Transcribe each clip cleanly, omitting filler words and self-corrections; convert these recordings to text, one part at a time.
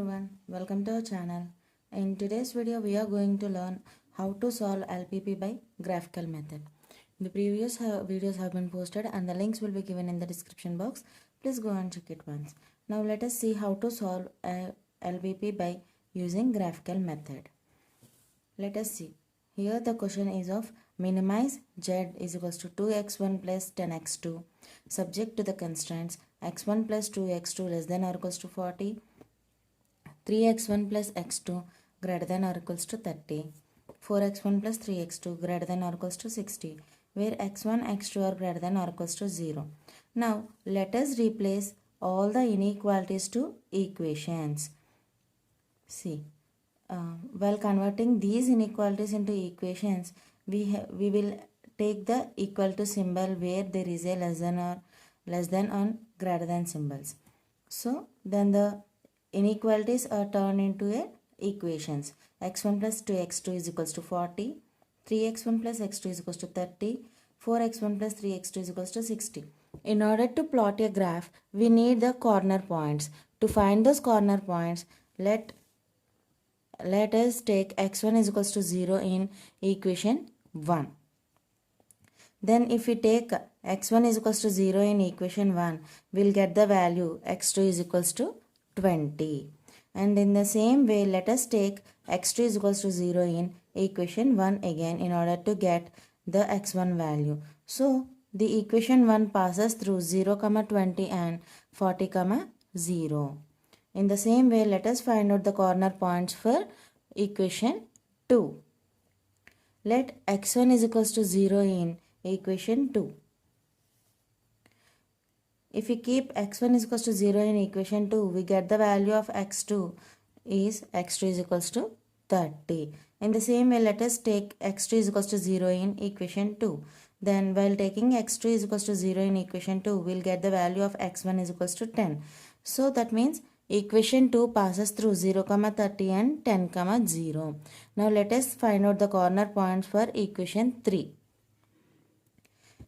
everyone, welcome to our channel. In today's video, we are going to learn how to solve LPP by graphical method. The previous videos have been posted and the links will be given in the description box. Please go and check it once. Now let us see how to solve LPP by using graphical method. Let us see. Here the question is of minimize z is equals to 2x1 plus 10x2 subject to the constraints x1 plus 2x2 less than or equals to 40, 3x1 plus x2 greater than or equals to 30, 4x1 plus 3x2 greater than or equals to 60, where x1, x2 are greater than or equals to 0. Now let us replace all the inequalities to equations. See, while converting these inequalities into equations, we will take the equal to symbol where there is a less than or greater than symbols. So then the inequalities are turned into a equations. x1 plus 2x2 is equals to 40, 3x1 plus x2 is equals to 30, 4x1 plus 3x2 is equals to 60. In order to plot a graph, we need the corner points. To find those corner points, let us take x1 is equals to 0 in equation 1. Then if we take x1 is equals to 0 in equation 1, we'll get the value x2 is equals to 20. And in the same way, let us take x2 is equals to 0 in equation 1 again in order to get the x1 value. So the equation 1 passes through 0, 20 and 40, 0. In the same way, let us find out the corner points for equation 2. Let x1 is equals to 0 in equation 2. If we keep x1 is equals to 0 in equation 2, we get the value of x2 is equals to 30. In the same way, let us take x2 is equals to 0 in equation 2. Then while taking x2 is equals to 0 in equation 2, we'll get the value of x1 is equals to 10. So that means equation 2 passes through 0, 30 and 10, 0. Now let us find out the corner points for equation 3.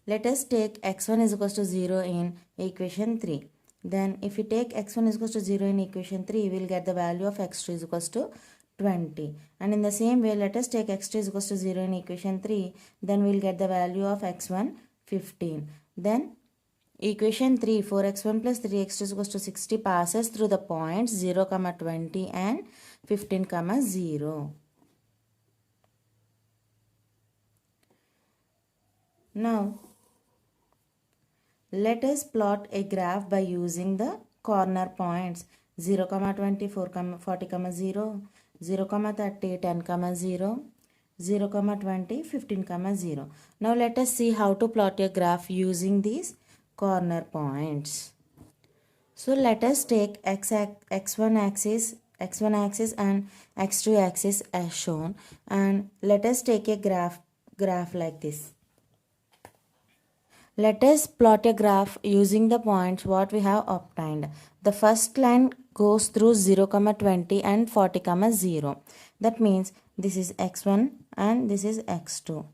Let us take x1 is equals to 0 in equation 3. Then if we take x1 is equals to 0 in equation 3, we will get the value of x2 is equals to 20. And in the same way, let us take x2 is equals to 0 in equation 3. Then we will get the value of x1, 15. Then equation 3, 4x1 plus 3x2 is equals to 60 passes through the points 0, 20 and 15, 0. Now, let us plot a graph by using the corner points 0, 20, 40, 0, 0, 30, 10, 0, 0, 20, 15, 0. Now let us see how to plot a graph using these corner points. So let us take x1 axis and x2 axis as shown, and let us take a graph like this. Let us plot a graph using the points what we have obtained. The first line goes through 0, 20 and 40, 0. That means this is x1 and this is x2.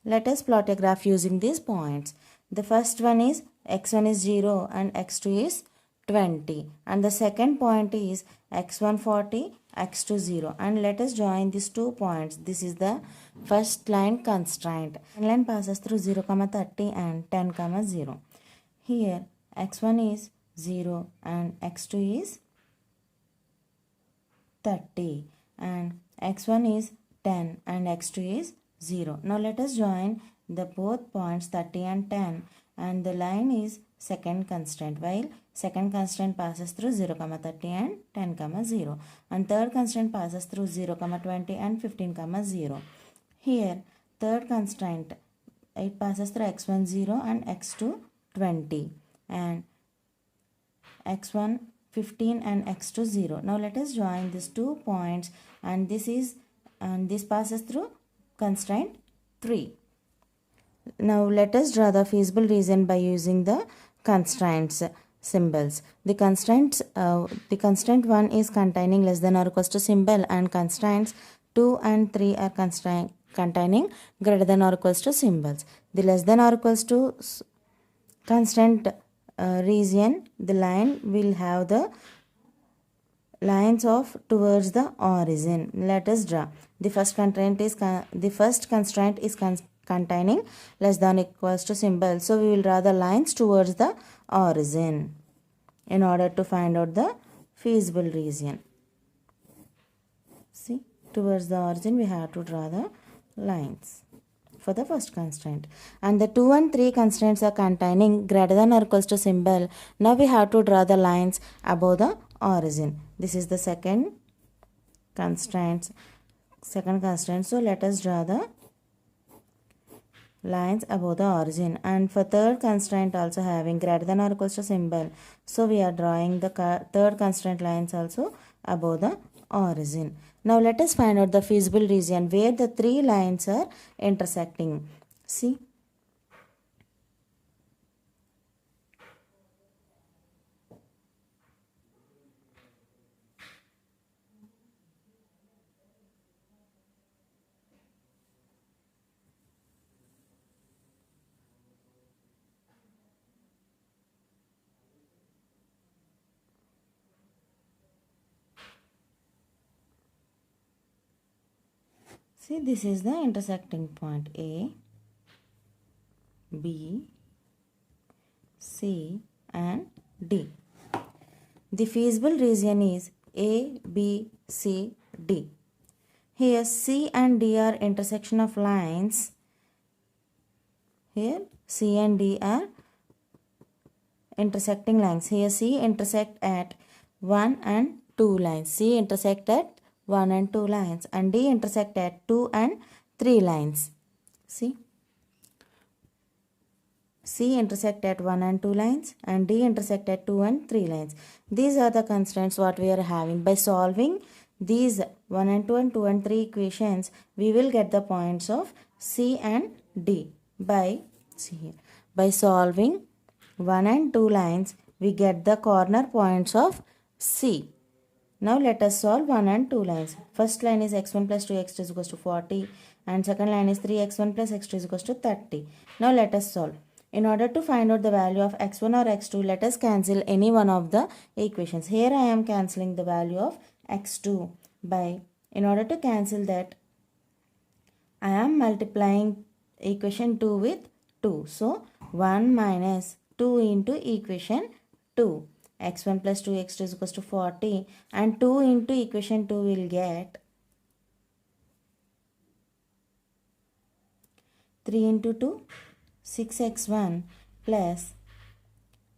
Let us plot a graph using these points. The first one is x1 is 0 and x2 is 20. And the second point is x1 40, x2 0. And let us join these 2 points. This is the first line constraint. One line passes through 0, 30 and 10, 0. Here x1 is 0 and x2 is 30. And x1 is 10 and x2 is 0. Now let us join the both points 30 and 10, and the line is second constraint, while second constraint passes through 0, 30 and 10, 0, and third constraint passes through 0, 20 and 15, 0. Here third constraint, it passes through x1 0 and x2 20 and x1 15 and x2 0. Now let us join these 2 points, and this passes through constraint 3. Now let us draw the feasible region by using the constraints symbols. The constraint 1 is containing less than or equals to symbol, and constraints 2 and 3 are containing greater than or equals to symbols. The less than or equals to constraint region, the line will have the lines of towards the origin. Let us draw. The first constraint is containing less than equals to symbol. So we will draw the lines towards the origin in order to find out the feasible region. See, towards the origin we have to draw the lines for the first constraint, and the 2 and 3 constraints are containing greater than or equals to symbol. Now we have to draw the lines above the origin. This is the second constraint. So let us draw the lines above the origin, and for third constraint also having greater than or equals to symbol. So we are drawing the third constraint lines also above the origin. Now let us find out the feasible region where the three lines are intersecting. See, this is the intersecting point A, B, C and D. The feasible region is A, B, C, D. Here C and D are intersection of lines. Here C and D are intersecting lines. Here C intersect at 1 and 2 lines. C intersect at 1 and 2 lines, and D intersect at 2 and 3 lines. See, C intersect at 1 and 2 lines, and D intersect at 2 and 3 lines. These are the constraints what we are having. By solving these 1 and 2 and 2 and 3 equations, we will get the points of C and D. By solving 1 and 2 lines, we get the corner points of C. Now let us solve 1 and 2 lines. First line is x1 plus 2x2 is equals to 40, and second line is 3x1 plus x2 is equals to 30. Now let us solve. In order to find out the value of x1 or x2, let us cancel any one of the equations. Here I am cancelling the value of x2 in order to cancel that, I am multiplying equation 2 with 2. So 1 minus 2 into equation 2. x1 plus 2x2 is equals to 40, and 2 into equation 2 will get 3 into 2, 6x1 plus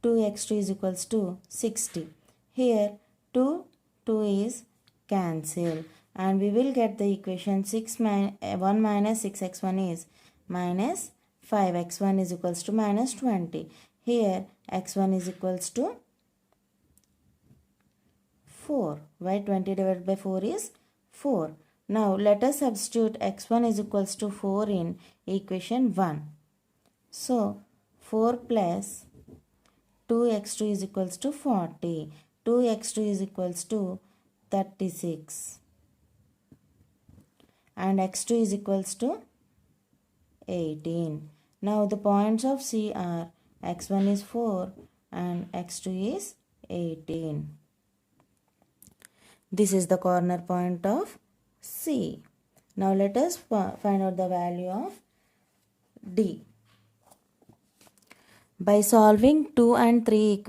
2x2 is equals to 60. Here 2 is cancel, and we will get the equation 1 minus 6x1 is minus 5x1 is equals to minus 20. Here x1 is equals to 4. Why 20 divided by 4 is 4. Now let us substitute x1 is equals to 4 in equation 1. So 4 plus 2x2 is equals to 40. 2x2 is equals to 36. And x2 is equals to 18. Now the points of C are x1 is 4 and x2 is 18. This is the corner point of C. Now let us find out the value of D. By solving 2 and 3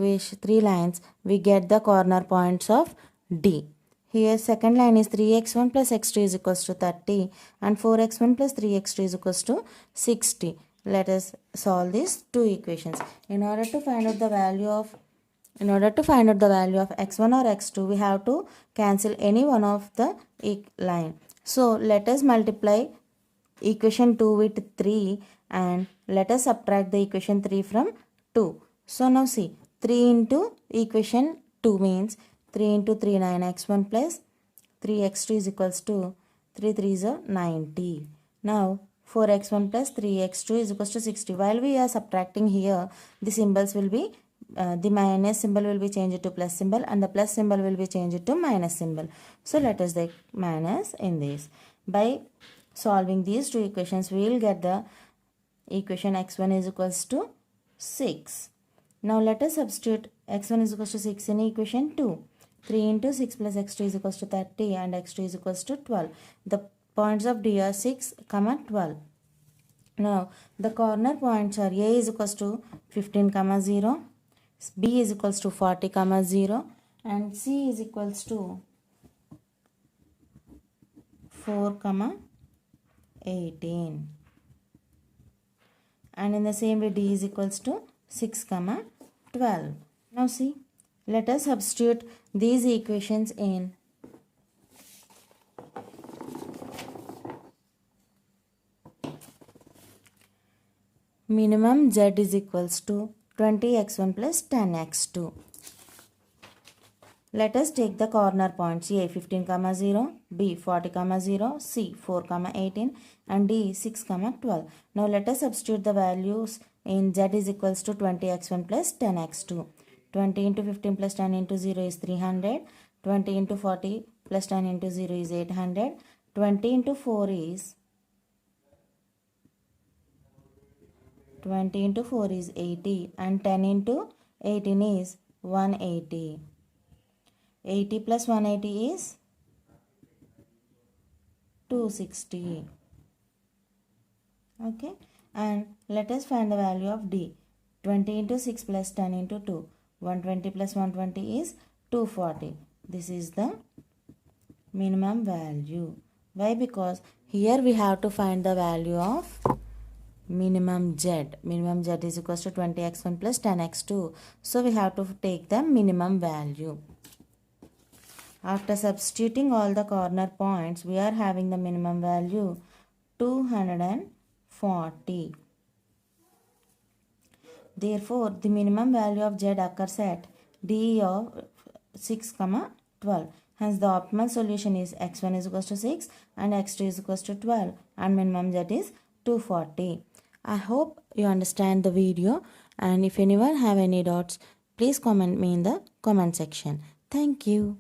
lines, we get the corner points of D. Here second line is 3x1 plus x2 is equals to 30, and 4x1 plus 3x2 is equals to 60. Let us solve these two equations. In order to find out the value of x1 or x2, we have to cancel any one of the line. So let us multiply equation 2 with 3, and let us subtract the equation 3 from 2. So now see, 3 into equation 2 means 3 into 3 9x1 plus 3x2 is equals to 3 3s are 90. Now 4x1 plus 3x2 is equals to 60. While we are subtracting here, the symbols will be the minus symbol will be changed to plus symbol, and the plus symbol will be changed to minus symbol. So let us take minus in this. By solving these two equations, we will get the equation x1 is equals to 6. Now let us substitute x1 is equals to 6 in equation 2. 3 into 6 plus x2 is equals to 30 and x2 is equals to 12. The points of D are 6, 12. Now the corner points are A is equals to 15, 0, B is equals to 40, 0 and C is equals to 4, 18. And in the same way D is equals to 6, 12. Now see, let us substitute these equations in minimum z is equals to 20x1 plus 10x2. Let us take the corner points A 15, 0, B 40, 0, C 4, 18 and D 6, 12. Now let us substitute the values in z is equals to 20x1 plus 10x2. 20 into 15 plus 10 into 0 is 300. 20 into 40 plus 10 into 0 is 800. 20 into 4 is 80 and 10 into 18 is 180. 80 plus 180 is 260. Okay, and let us find the value of D. 20 into 6 plus 10 into 2. 120 plus 120 is 240. This is the minimum value. Why? Because here we have to find the value of minimum z. Minimum z is equals to 20x1 plus 10x2. So we have to take the minimum value. After substituting all the corner points, we are having the minimum value 240. Therefore, the minimum value of z occurs at D of 6, 12. Hence, the optimal solution is x1 is equals to 6 and x2 is equals to 12 and minimum z is 240. I hope you understand the video, and if anyone have any doubts, please comment me in the comment section. Thank you.